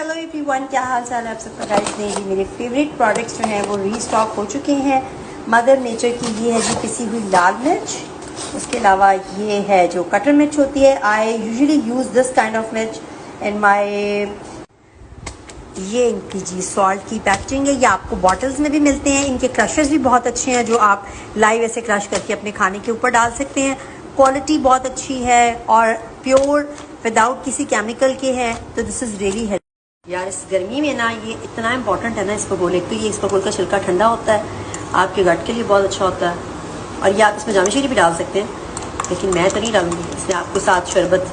Hello everyone, क्या हाल चाल है आप सबका। गाइस नहीं जी, मेरे फेवरेट प्रोडक्ट्स जो हैं वो रीस्टॉक हो चुके हैं। मदर नेचर की ये है जी पिसी हुई लाल मिर्च। उसके अलावा ये है जो कटर मिर्च होती है। I usually use this kind of मिर्च इन माई। ये इनकी जी सॉल्ट की पैकेजिंग है। ये आपको बॉटल्स में भी मिलते हैं। इनके क्रशर्स भी बहुत अच्छे हैं जो आप लाइव ऐसे क्रश करके अपने खाने के ऊपर डाल सकते हैं। क्वालिटी बहुत अच्छी है और प्योर विदाउट किसी केमिकल के हैं, तो दिस इज़ रियली हेल्प। यार इस गर्मी में ना ये इतना इम्पोर्टेंट है ना इसबगोल। एक तो ये इसबगोल का छिलका ठंडा होता है, आपके गट के लिए बहुत अच्छा होता है। और ये आप इसमें जामुन शीरी भी डाल सकते हैं, लेकिन मैं तो नहीं डालूंगी। इसमें आपको साथ शरबत